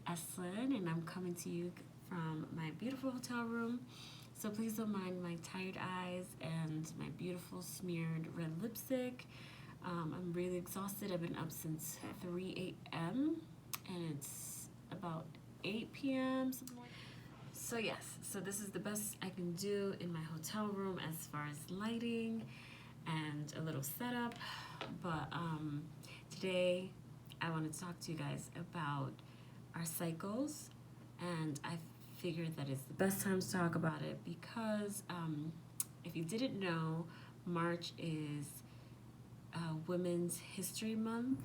Eslin, and I'm coming to you from my beautiful hotel room. So please don't mind my tired eyes and my beautiful smeared red lipstick. I'm really exhausted. I've been up since 3 a.m. and it's about 8 p.m. So yes, so this is the best I can do in my hotel room as far as lighting and a little setup. But today I wanted to talk to you guys about our cycles, and I figured that it's the best time to talk about it because if you didn't know, March is Women's History Month,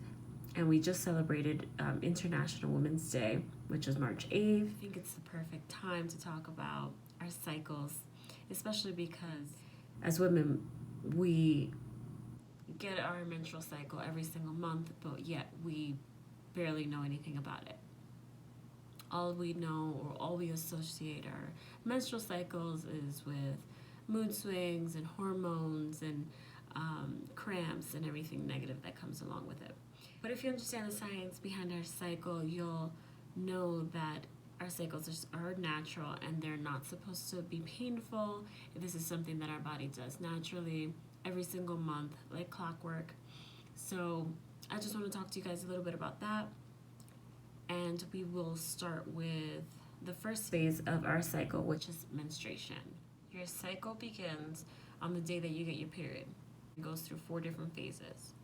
and we just celebrated International Women's Day, which is March 8th. I think it's the perfect time to talk about our cycles, especially because as women, we get our menstrual cycle every single month, but yet we barely know anything about it. All we know or all we associate our menstrual cycles is with mood swings and hormones and cramps and everything negative that comes along with it. But if you understand the science behind our cycle, you'll know that our cycles are natural and they're not supposed to be painful. This is something that our body does naturally every single month, like clockwork. So I just want to talk to you guys a little bit about that. And we will start with the first phase of our cycle, which is menstruation. Your cycle begins on the day that you get your period. It goes through 4 different phases.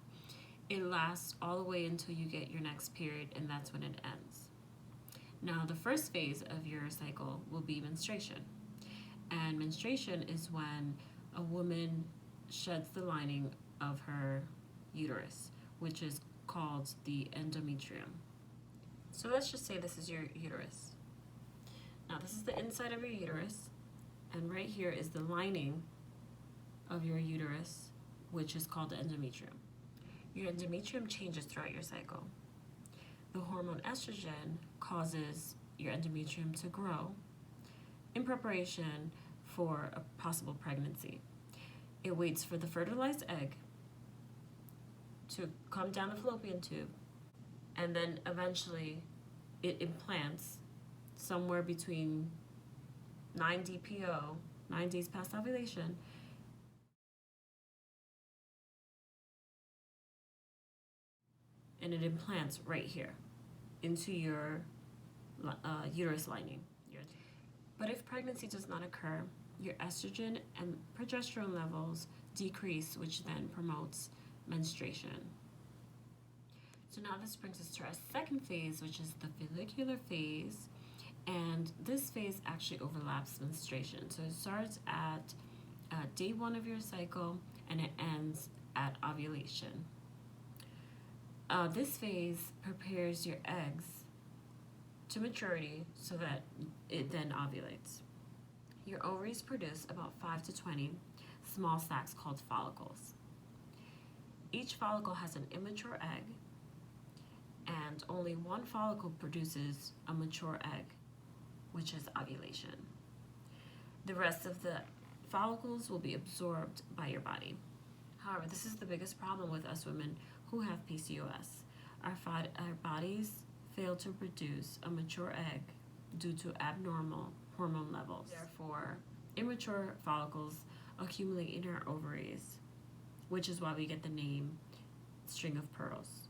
It lasts all the way until you get your next period, and that's when it ends. Now, the first phase of your cycle will be menstruation. And menstruation is when a woman sheds the lining of her uterus, which is called the endometrium. So let's just say this is your uterus. Now this is the inside of your uterus, and right here is the lining of your uterus, which is called the endometrium. Your endometrium changes throughout your cycle. The hormone estrogen causes your endometrium to grow in preparation for a possible pregnancy. It waits for the fertilized egg to come down the fallopian tube, and then eventually it implants somewhere between 9 DPO, 9 days past ovulation, and it implants right here into your uterus lining. But if pregnancy does not occur, your estrogen and progesterone levels decrease, which then promotes menstruation. So now this brings us to our second phase, which is the follicular phase, and this phase actually overlaps menstruation. So it starts at day 1 of your cycle and it ends at ovulation. This phase prepares your eggs to maturity so that it then ovulates. Your ovaries produce about 5 to 20 small sacs called follicles. Each follicle has an immature egg, and only one follicle produces a mature egg, which is ovulation. The rest of the follicles will be absorbed by your body. However, this is the biggest problem with us women who have PCOS. Our bodies fail to produce a mature egg due to abnormal hormone levels. Therefore, immature follicles accumulate in our ovaries, which is why we get the name string of pearls,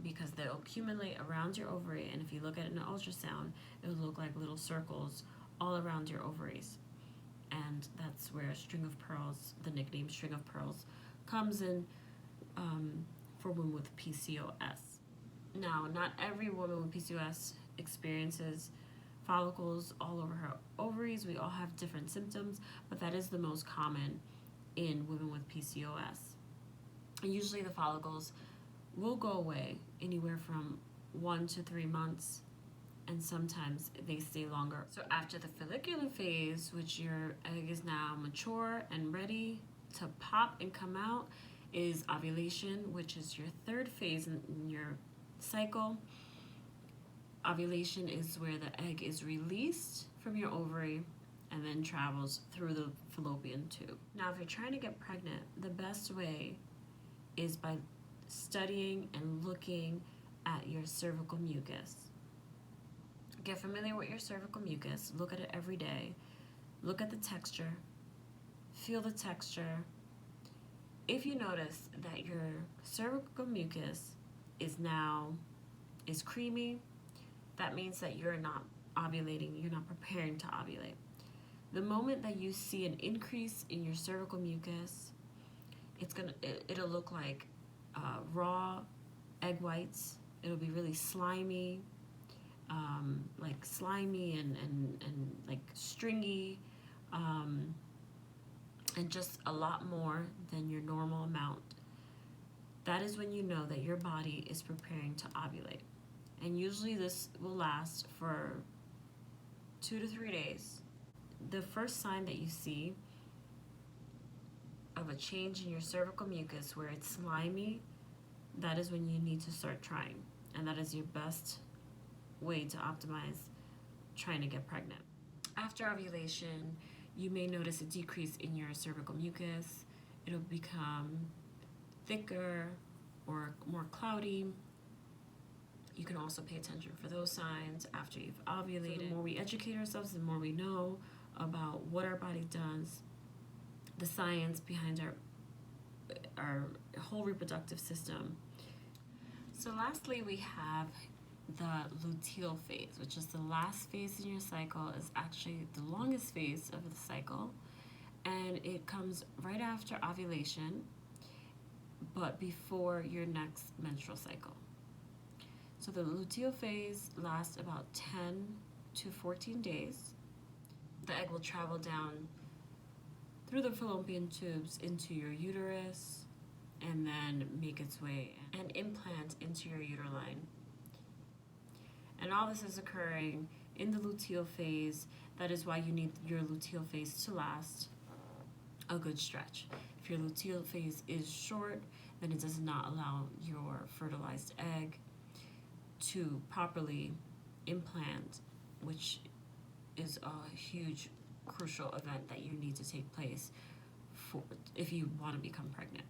because they'll accumulate around your ovary, and if you look at it in an ultrasound, it will look like little circles all around your ovaries. And that's where string of pearls, the nickname string of pearls, comes in for women with PCOS. Now, not every woman with PCOS experiences follicles all over her ovaries. We all have different symptoms, but that is the most common in women with PCOS. And usually the follicles will go away anywhere from 1 to 3 months, and sometimes they stay longer. So after the follicular phase, which your egg is now mature and ready to pop and come out, is ovulation, which is your third phase in your cycle. Ovulation is where the egg is released from your ovary and then travels through the fallopian tube. Now, if you're trying to get pregnant, the best way is by studying and looking at your cervical mucus. Get familiar with your cervical mucus. Look at it every day. Look at the texture. Feel the texture. If you notice that your cervical mucus is creamy, that means that you're not ovulating, you're not preparing to ovulate. The moment that you see an increase in your cervical mucus, it'll look like raw egg whites. It'll be really slimy, like slimy and like stringy, and just a lot more than your normal amount. That is when you know that your body is preparing to ovulate. And usually this will last for 2 to 3 days. The first sign that you see of a change in your cervical mucus where it's slimy, that is when you need to start trying. And that is your best way to optimize trying to get pregnant. After ovulation, you may notice a decrease in your cervical mucus. It'll become thicker or more cloudy. You can also pay attention for those signs after you've ovulated. So the more we educate ourselves, the more we know about what our body does, the science behind our whole reproductive system. So lastly, we have the luteal phase, which is the last phase in your cycle. Is actually the longest phase of the cycle, and it comes right after ovulation, but before your next menstrual cycle. So the luteal phase lasts about 10 to 14 days. The egg will travel down through the fallopian tubes into your uterus and then make its way and implant into your uterine. And all this is occurring in the luteal phase. That is why you need your luteal phase to last a good stretch. If your luteal phase is short, then it does not allow your fertilized egg to properly implant, which is a huge, crucial event that you need to take place for if you want to become pregnant.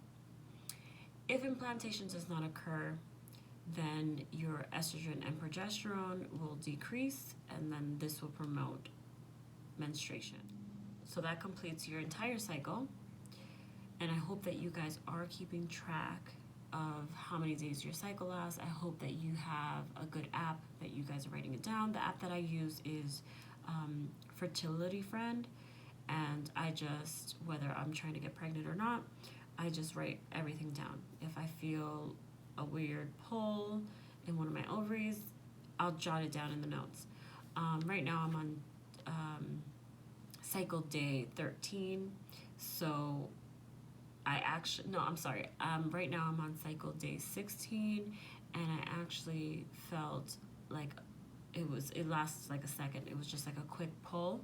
If implantation does not occur, then your estrogen and progesterone will decrease, and then this will promote menstruation. So that completes your entire cycle, and I hope that you guys are keeping track of how many days your cycle lasts. I hope that you have a good app that you guys are writing it down. The app that I use is Fertility Friend, and I just, whether I'm trying to get pregnant or not, I just write everything down. If I feel a weird pull in one of my ovaries, I'll jot it down in the notes. Right now I'm on cycle day 13, so right now I'm on cycle day 16, and I actually felt like it lasts like a second. It was just like a quick pull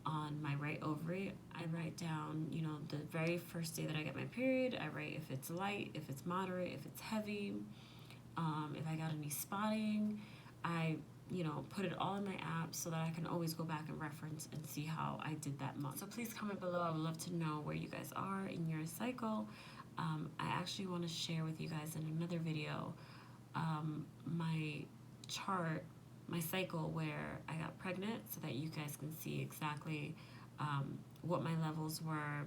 on my right ovary. I write down, the very first day that I get my period. I write if it's light, if it's moderate, if it's heavy, if I got any spotting. I put it all in my app so that I can always go back and reference and see how I did that month. So please comment below. I would love to know where you guys are in your cycle. I actually want to share with you guys in another video my chart, my cycle where I got pregnant, so that you guys can see exactly what my levels were,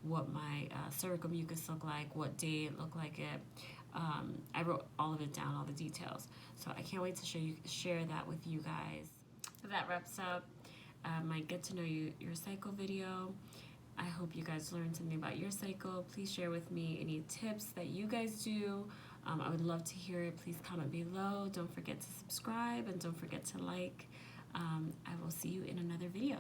what my cervical mucus looked like, what day it looked like it. I wrote all of it down, all the details. So I can't wait to share that with you guys. So that wraps up my get to know your cycle video. I hope you guys learned something about your cycle. Please share with me any tips that you guys do. I would love to hear it. Please comment below. Don't forget to subscribe and don't forget to like. I will see you in another video.